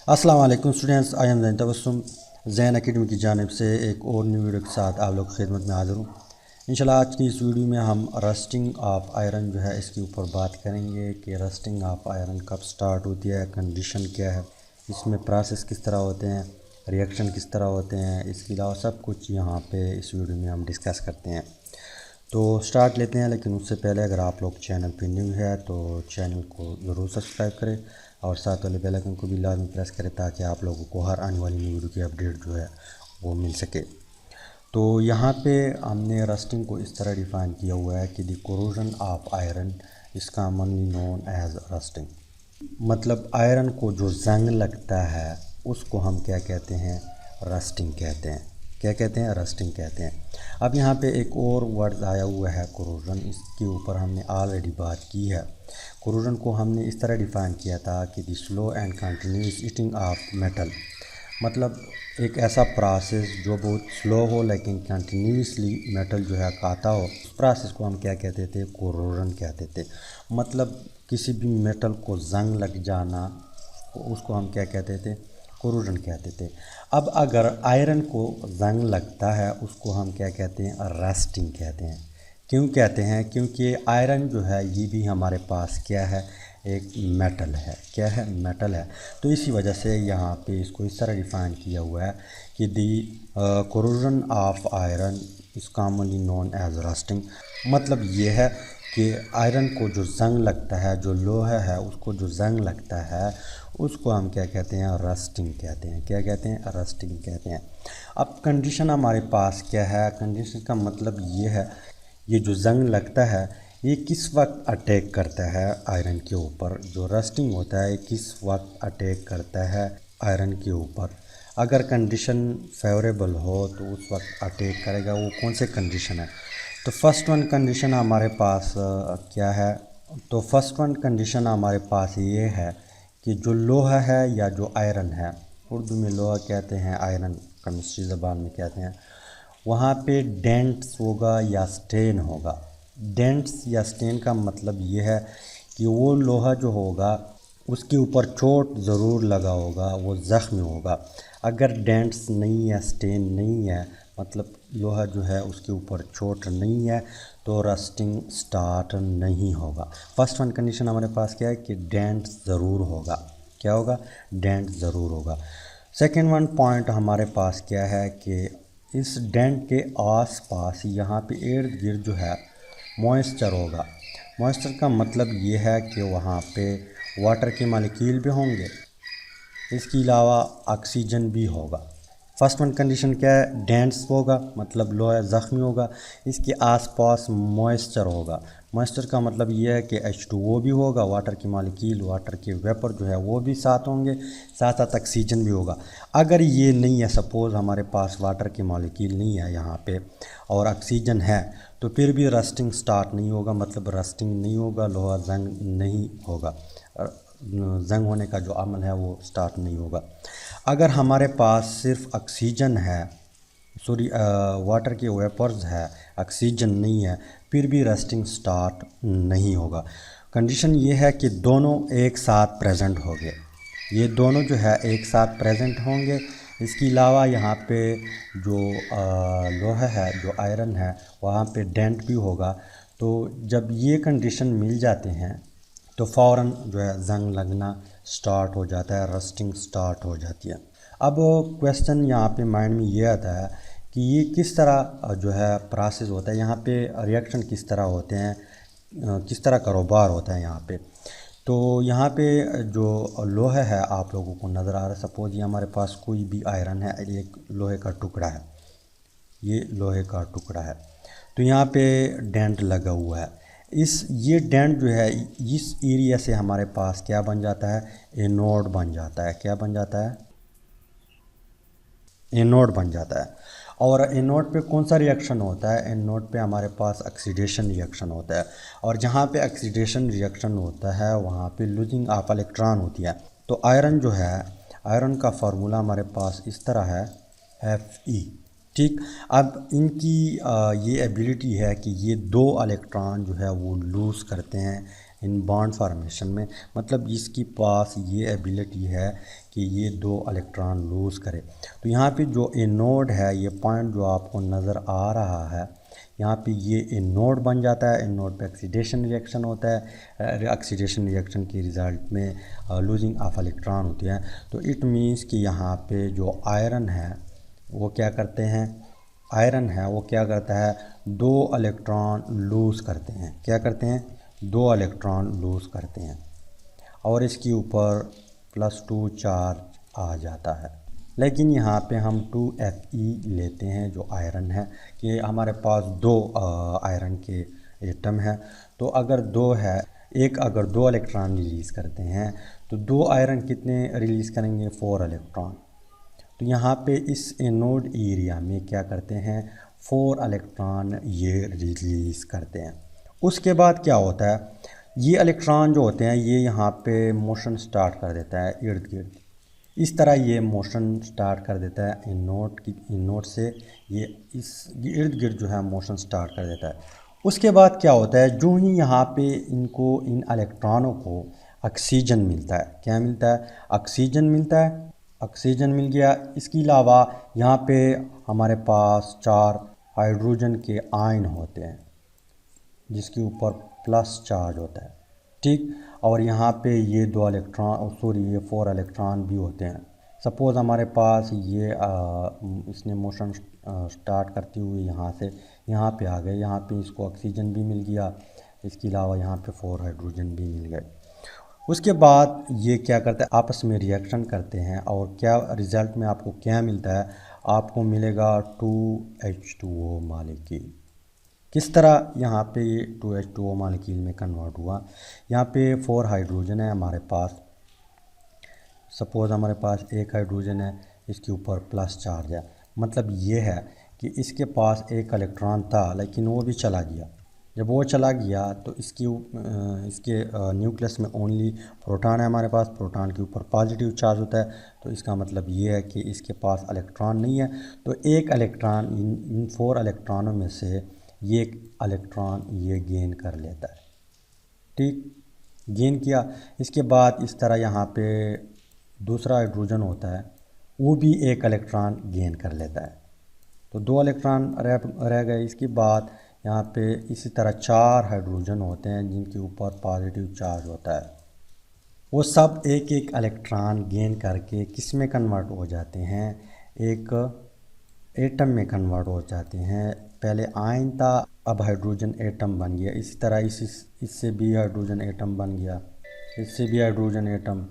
अस्सलाम वालेकुम students, I am Zain Tabassum Zain Academy की जानिब से एक और न्यू वीडियो के साथ आप लोग की खिदमत में हाज़िर हूँ। इंशाल्लाह आज की इस वीडियो में हम रस्टिंग ऑफ आयरन जो है इसके ऊपर बात करेंगे कि रस्टिंग ऑफ आयरन कब स्टार्ट होती है, कंडीशन क्या है, इसमें प्रोसेस किस तरह होते हैं, रिएक्शन किस तरह होते हैं, इसके अलावा सब कुछ यहाँ पे इस वीडियो में हम डिस्कस करते हैं। तो स्टार्ट लेते हैं, लेकिन उससे पहले अगर आप लोग चैनल पे न्यू है तो चैनल को ज़रूर सब्सक्राइब करें और साथ वाले बेल आइकन को भी लाजमी प्रेस करें ताकि आप लोगों को हर आने वाली वीडियो की अपडेट जो है वो मिल सके। तो यहाँ पे हमने रस्टिंग को इस तरह डिफ़ाइन किया हुआ है कि the corrosion of iron is commonly known as rusting. मतलब आयरन को जो जंग लगता है उसको हम क्या कहते हैं, रस्टिंग कहते हैं। क्या कहते हैं, रस्टिंग कहते हैं। अब यहाँ पे एक और वर्ड आया हुआ है कोरोजन, इसके ऊपर हमने ऑलरेडी बात की है। कोरोजन को हमने इस तरह डिफ़ाइन किया था कि the slow and continuous eating of metal, मतलब एक ऐसा प्रोसेस जो बहुत स्लो हो लेकिन कंटिन्यूसली मेटल जो है खाता हो, उस प्रोसेस को हम क्या कहते थे, कोरोजन कहते थे। मतलब किसी भी मेटल को जंग लग जाना उसको हम क्या कहते थे, कोरोजन कहते थे। अब अगर आयरन को जंग लगता है उसको हम क्या कहते हैं, रस्टिंग कहते हैं। क्यों कहते हैं, क्योंकि आयरन जो है ये भी हमारे पास क्या है, एक मेटल है। क्या है, मेटल है। तो इसी वजह से यहाँ पे इसको इस तरह डिफ़ाइन किया हुआ है कि the corrosion of iron is commonly known as rusting. मतलब ये है कि आयरन को जो जंग लगता है, जो लोहा है उसको जो जंग लगता है उसको हम क्या कहते हैं, रस्टिंग कहते हैं। क्या कहते हैं, रस्टिंग कहते हैं। अब कंडीशन हमारे पास क्या है, कंडीशन का मतलब ये है, ये जो जंग लगता है ये किस वक्त अटैक करता है आयरन के ऊपर। जो रस्टिंग होता है किस वक्त अटैक करता है आयरन के ऊपर। अगर कंडीशन फेवरेबल हो तो उस वक्त अटैक करेगा। वो कौन से कंडीशन है, तो फर्स्ट वन कंडीशन हमारे पास क्या है, तो फर्स्ट वन कंडीशन हमारे पास ये है कि जो लोहा है या जो आयरन है, उर्दू में लोहा कहते हैं, आयरन केमिस्ट्री ज़बान में कहते हैं, वहाँ पे डेंट्स होगा या स्टेन होगा। डेंट्स या स्टेन का मतलब ये है कि वो लोहा जो होगा उसके ऊपर चोट ज़रूर लगा होगा, वो ज़ख्म होगा। अगर डेंट्स नहीं है, स्टेन नहीं है, मतलब लोहा जो है उसके ऊपर चोट नहीं है, तो रस्टिंग स्टार्ट नहीं होगा। फर्स्ट वन कंडीशन हमारे पास क्या है कि डेंट्स ज़रूर होगा। क्या होगा, डेंट ज़रूर होगा। सेकेंड वन पॉइंट हमारे पास क्या है कि इस डेंट के आसपास यहाँ पे इर्द गिर्द जो है मॉइस्चर होगा। मॉइस्चर का मतलब ये है कि वहाँ पे वाटर के मालिक्यूल भी होंगे, इसके अलावा ऑक्सीजन भी होगा। फर्स्ट वन कंडीशन क्या है, डेंट्स होगा मतलब लोहा ज़ख्मी होगा, इसके आसपास मॉइस्चर होगा। मॉइस्चर का मतलब ये है कि H2O भी होगा, वाटर की मालिक्यूल, वाटर के वेपर जो है वो भी साथ होंगे, साथ साथ ऑक्सीजन भी होगा। अगर ये नहीं है, सपोज़ हमारे पास वाटर की मालिक्यूल नहीं है यहाँ पे और ऑक्सीजन है, तो फिर भी रस्टिंग स्टार्ट नहीं होगा, मतलब रस्टिंग नहीं होगा, लोहा जंग नहीं होगा, जंग होने का जो अमल है वो स्टार्ट नहीं होगा। अगर हमारे पास सिर्फ ऑक्सीजन है, सॉरी वाटर के वेपर्स है, ऑक्सीजन नहीं है, फिर भी रस्टिंग स्टार्ट नहीं होगा। कंडीशन ये है कि दोनों एक साथ प्रेजेंट होंगे, ये दोनों जो है एक साथ प्रेजेंट होंगे। इसके अलावा यहाँ पे जो लोहा है, जो आयरन है, वहाँ पे डेंट भी होगा। तो जब ये कंडीशन मिल जाते हैं तो फ़ौरन जो है जंग लगना स्टार्ट हो जाता है, रस्टिंग स्टार्ट हो जाती है। अब क्वेश्चन यहाँ पे माइंड में ये आता है कि ये किस तरह जो है प्रोसेस होता है, यहाँ पे रिएक्शन किस तरह होते हैं, किस तरह कारोबार होता है यहाँ पे। तो यहाँ पे जो लोहा है आप लोगों को नज़र आ रहा है, सपोज ये हमारे पास कोई भी आयरन है, एक लोहे का टुकड़ा है, ये लोहे का टुकड़ा है, तो यहाँ पे डेंट लगा हुआ है। ये डेंट जो है इस एरिया से हमारे पास क्या बन जाता है, एनोड बन जाता है। क्या बन जाता है, एनोड बन जाता है। और एनोड पे कौन सा रिएक्शन होता है, एनोड पे हमारे पास ऑक्सीडेशन रिएक्शन होता है। और जहाँ पे ऑक्सीडेशन रिएक्शन होता है वहाँ पे लूजिंग ऑफ इलेक्ट्रॉन होती है। तो आयरन जो है, आयरन का फार्मूला हमारे पास इस तरह है, Fe। ठीक, अब इनकी ये एबिलिटी है कि ये 2 इलेक्ट्रॉन जो है वो लूज़ करते हैं इन बॉन्ड फॉर्मेशन में, मतलब इसकी पास ये एबिलिटी है कि ये 2 इलेक्ट्रॉन लूज़ करे। तो यहाँ पे जो एनोड है, ये पॉइंट जो आपको नज़र आ रहा है, यहाँ पे ये एनोड बन जाता है। एनोड पे ऑक्सीडेशन रिएक्शन होता है। ऑक्सीडेशन रिएक्शन के रिज़ल्ट में लूजिंग ऑफ इलेक्ट्रॉन होती है। तो इट मीन्स कि यहाँ पे जो आयरन है वो क्या करते हैं, आयरन है वो क्या करता है, 2 इलेक्ट्रॉन लूज़ करते हैं। क्या करते हैं, 2 इलेक्ट्रॉन लूज़ करते हैं और इसके ऊपर +2 चार्ज आ जाता है। लेकिन यहाँ पे हम 2Fe लेते हैं जो आयरन है, कि हमारे पास 2 आयरन के एटम है। तो अगर 2 है, एक अगर 2 इलेक्ट्रॉन रिलीज़ करते हैं तो 2 आयरन कितने रिलीज़ करेंगे, 4 इलेक्ट्रॉन। तो यहाँ पे इस एनोड एरिया में क्या करते हैं, 4 इलेक्ट्रॉन ये रिलीज़ करते हैं। उसके बाद क्या होता है, ये इलेक्ट्रॉन जो होते हैं ये यहाँ पे मोशन स्टार्ट कर देता है इर्द गिर्द। इस तरह ये मोशन स्टार्ट कर देता है एनोड से, ये इस इर्द गिर्द जो है मोशन स्टार्ट कर देता है। उसके बाद क्या होता है, जो ही यहाँ पे इनको इन इलेक्ट्रॉनों को ऑक्सीजन मिलता है, क्या मिलता है, ऑक्सीजन मिलता है। ऑक्सीजन मिल गया। इसके अलावा यहाँ पे हमारे पास 4 हाइड्रोजन के आयन होते हैं जिसके ऊपर प्लस चार्ज होता है, ठीक। और यहाँ पे ये 2 इलेक्ट्रॉन ये 4 इलेक्ट्रॉन भी होते हैं। सपोज़ हमारे पास ये इसने मोशन स्टार्ट करते हुए यहाँ से यहाँ पे आ गए, यहाँ पे इसको ऑक्सीजन भी मिल गया, इसके अलावा यहाँ पे 4 हाइड्रोजन भी मिल गए। उसके बाद ये क्या करते हैं, आपस में रिएक्शन करते हैं और क्या रिज़ल्ट में आपको क्या मिलता है, आपको मिलेगा 2H2O मॉलिक्यूल। किस तरह यहाँ पे ये 2H2O मॉलिक्यूल में कन्वर्ट हुआ। यहाँ पे 4 हाइड्रोजन है हमारे पास। सपोज़ हमारे पास 1 हाइड्रोजन है, इसके ऊपर प्लस चार्ज है। मतलब ये है कि इसके पास 1 इलेक्ट्रॉन था लेकिन वो भी चला गया। जब वो चला गया तो इसके न्यूक्लियस में ओनली प्रोटॉन है हमारे पास। प्रोटॉन के ऊपर पॉजिटिव चार्ज होता है, तो इसका मतलब ये है कि इसके पास इलेक्ट्रॉन नहीं है। तो 1 इलेक्ट्रॉन इन 4 इलेक्ट्रॉनों में से ये इलेक्ट्रॉन ये गेन कर लेता है, ठीक, गेन किया। इसके बाद इस तरह यहाँ पे दूसरा हाइड्रोजन होता है, वो भी 1 इलेक्ट्रॉन गेन कर लेता है। तो 2 इलेक्ट्रॉन रह गए। इसके बाद यहाँ पे इसी तरह 4 हाइड्रोजन होते हैं जिनके ऊपर पॉजिटिव चार्ज होता है। वो सब 1-1 इलेक्ट्रॉन गेन करके किस में कन्वर्ट हो जाते हैं, एक एटम में कन्वर्ट हो जाते हैं। पहले आयन था, अब हाइड्रोजन एटम बन गया। इसी तरह इससे भी हाइड्रोजन एटम बन गया, इससे भी हाइड्रोजन एटम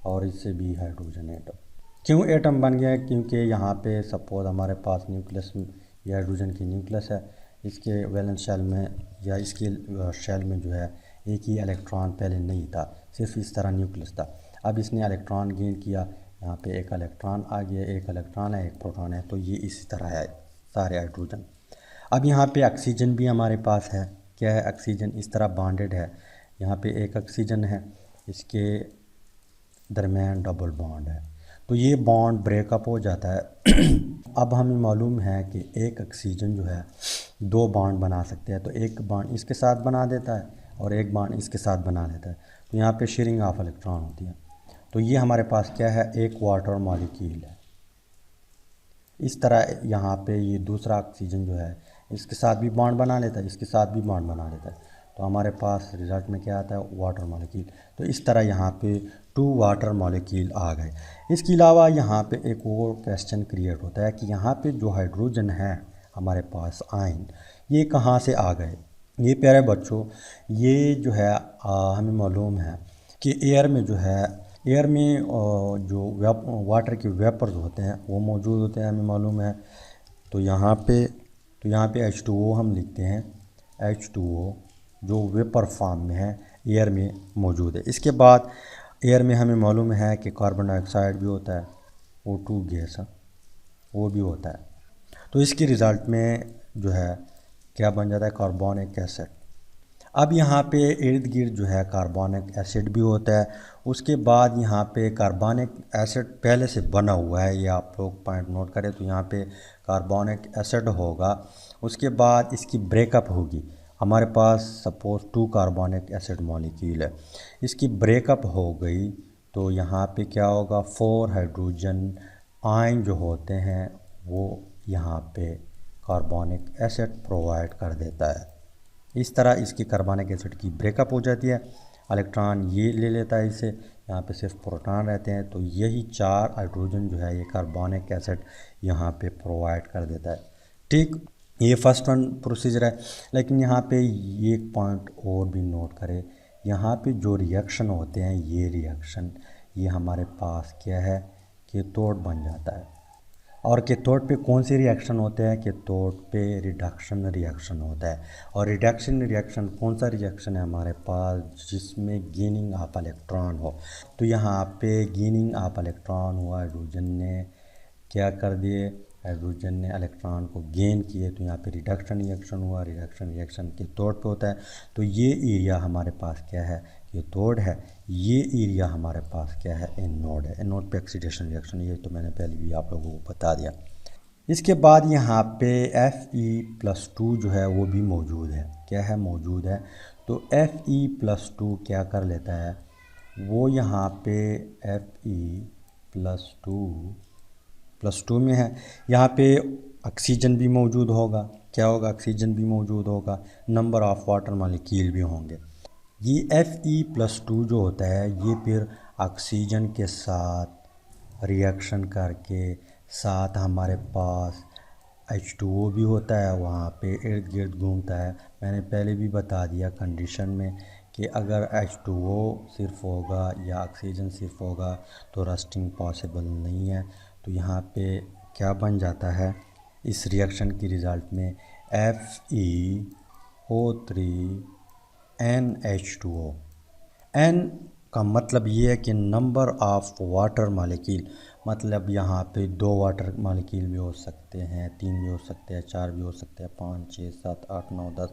और इससे भी हाइड्रोजन एटम। क्यों एटम बन गया है, क्योंकि यहाँ पे सपोज हमारे पास न्यूक्लियस, ये हाइड्रोजन की न्यूक्लियस है, इसके वैलेंस शेल में या इसके शेल में जो है एक ही इलेक्ट्रॉन पहले नहीं था, सिर्फ इस तरह न्यूक्लियस था। अब इसने इलेक्ट्रॉन गेन किया, यहाँ पे 1 इलेक्ट्रॉन आ गया, 1 इलेक्ट्रॉन है, 1 प्रोटॉन है, तो ये इसी तरह है सारे हाइड्रोजन। अब यहाँ पे ऑक्सीजन भी हमारे पास है। क्या है, ऑक्सीजन इस तरह बॉन्डेड है। यहाँ पे 1 ऑक्सीजन है, इसके दरमियान डबल बॉन्ड है, तो ये बॉन्ड ब्रेकअप हो जाता है। अब हमें मालूम है कि 1 ऑक्सीजन जो है 2 बॉन्ड बना सकते हैं। तो 1 बॉन्ड इसके साथ बना देता है और 1 बॉन्ड इसके साथ बना लेता है, तो यहाँ पे शेयरिंग ऑफ इलेक्ट्रॉन होती है। तो ये हमारे पास क्या है, एक वाटर मॉलिक्यूल है। इस तरह यहाँ पे ये दूसरा ऑक्सीजन जो है इसके साथ भी बॉन्ड बना लेता है, इसके साथ भी बॉन्ड बना लेता है, तो हमारे पास रिजल्ट में क्या आता है, वाटर मॉलिक्यूल। तो इस तरह यहाँ पे 2 वाटर मॉलिक्यूल आ गए। इसके अलावा यहाँ पे एक और क्वेश्चन क्रिएट होता है कि यहाँ पे जो हाइड्रोजन है हमारे पास आयन, ये कहाँ से आ गए। ये प्यारे बच्चों, ये जो है हमें मालूम है कि एयर में जो है, एयर में जो वाटर के वेपर्स होते हैं वो मौजूद होते हैं, हमें मालूम है। तो यहाँ पे H2O हम लिखते हैं, H2O जो वेपर फॉर्म में है, एयर में मौजूद है। इसके बाद एयर में हमें मालूम है कि कार्बन डाइऑक्साइड भी होता है, O2 गैस वो भी होता है। तो इसके रिज़ल्ट में जो है क्या बन जाता है, कार्बोनिक एसिड। अब यहाँ पे इर्द गिर्द जो है कार्बोनिक एसिड भी होता है। उसके बाद यहाँ पे कार्बोनिक एसिड पहले से बना हुआ है, ये आप लोग पॉइंट नोट करें। तो यहाँ पे कार्बोनिक एसिड होगा, उसके बाद इसकी ब्रेकअप होगी हमारे पास सपोज 2 कार्बोनिक एसिड मॉलिक्यूल है, इसकी ब्रेकअप हो गई तो यहाँ पे क्या होगा, 4 हाइड्रोजन आयन जो होते हैं वो यहाँ पे कार्बोनिक एसिड प्रोवाइड कर देता है। इस तरह इसकी कार्बोनिक एसिड की ब्रेकअप हो जाती है, इलेक्ट्रॉन ये ले लेता है इसे, यहाँ पे सिर्फ प्रोटॉन रहते हैं, तो यही 4 हाइड्रोजन जो है ये कार्बोनिक एसिड यहाँ पे प्रोवाइड कर देता है। ठीक, ये फर्स्ट वन प्रोसीजर है। लेकिन यहाँ पे एक पॉइंट और भी नोट करें, यहाँ पे जो रिएक्शन होते हैं ये रिएक्शन ये हमारे पास क्या है, कैथोड बन जाता है। और कैथोड पे कौन से रिएक्शन होते हैं, कैथोड पे रिडक्शन रिएक्शन होता है। और रिडक्शन रिएक्शन कौन सा रिएक्शन है हमारे पास, जिसमें गेनिंग ऑफ इलेक्ट्रॉन हो। तो यहाँ पे गेनिंग ऑफ इलेक्ट्रॉन हुआ, हाइड्रोजन ने क्या कर दिए, हाइड्रोजन ने इलेक्ट्रॉन को गेन किए, तो यहाँ पे रिडक्शन रिएक्शन हुआ। रिडक्शन रिएक्शन कैथोड पे होता है, तो ये एरिया हमारे पास क्या है, कैथोड है। ये एरिया हमारे पास क्या है, एनोड है। एनोड पे ऑक्सीडेशन रिएक्शन, ये तो मैंने पहले भी आप लोगों को बता दिया। इसके बाद यहाँ पे Fe+2 जो है वो भी मौजूद है। क्या है, मौजूद है। तो Fe+2 क्या कर लेता है, वो यहाँ पे Fe+2 में है, यहाँ पे ऑक्सीजन भी मौजूद होगा। क्या होगा, ऑक्सीजन भी मौजूद होगा, नंबर ऑफ़ वाटर मॉलिक्यूल भी होंगे। ये Fe+2 जो होता है ये फिर ऑक्सीजन के साथ रिएक्शन करके साथ हमारे पास H2O भी होता है, वहाँ पे इर्द गिर्द घूमता है। मैंने पहले भी बता दिया कंडीशन में कि अगर H2O सिर्फ होगा या ऑक्सीजन सिर्फ होगा तो रस्टिंग पॉसिबल नहीं है। तो यहाँ पे क्या बन जाता है, इस रिएक्शन की रिज़ल्ट में FeO3NH2O। N का मतलब ये है कि नंबर ऑफ़ वाटर मॉलिक्यूल, मतलब यहाँ पे 2 वाटर मॉलिक्यूल भी हो सकते हैं, 3 भी हो सकते हैं, 4 भी हो सकते हैं, 5, 6, 7, 8, 9, 10।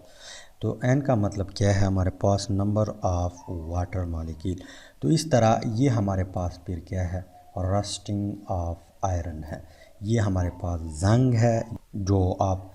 तो N का मतलब क्या है, हमारे पास नंबर ऑफ़ वाटर मॉलिक्यूल। तो इस तरह ये हमारे पास फिर क्या है, रस्टिंग ऑफ आयरन है। ये हमारे पास जंग है जो आप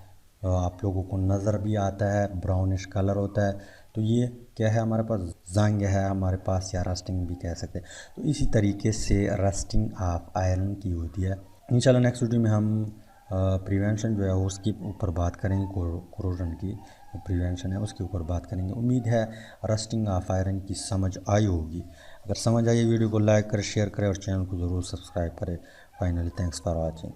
लोगों को नज़र भी आता है, ब्राउनिश कलर होता है। तो ये क्या है, हमारे पास जंग है हमारे पास, या रस्टिंग भी कह सकते हैं। तो इसी तरीके से रस्टिंग ऑफ आयरन की होती है। इंशाल्लाह नेक्स्ट वीडियो में हम प्रिवेंशन जो है उसके ऊपर बात करेंगे, कोरोजन की प्रिवेंशन है उसके ऊपर बात करेंगे। उम्मीद है रस्टिंग ऑफ आयरन की समझ आई होगी। अगर समझ आई वीडियो को लाइक करें, शेयर करें और चैनल को ज़रूर सब्सक्राइब करें। Finally thanks for watching.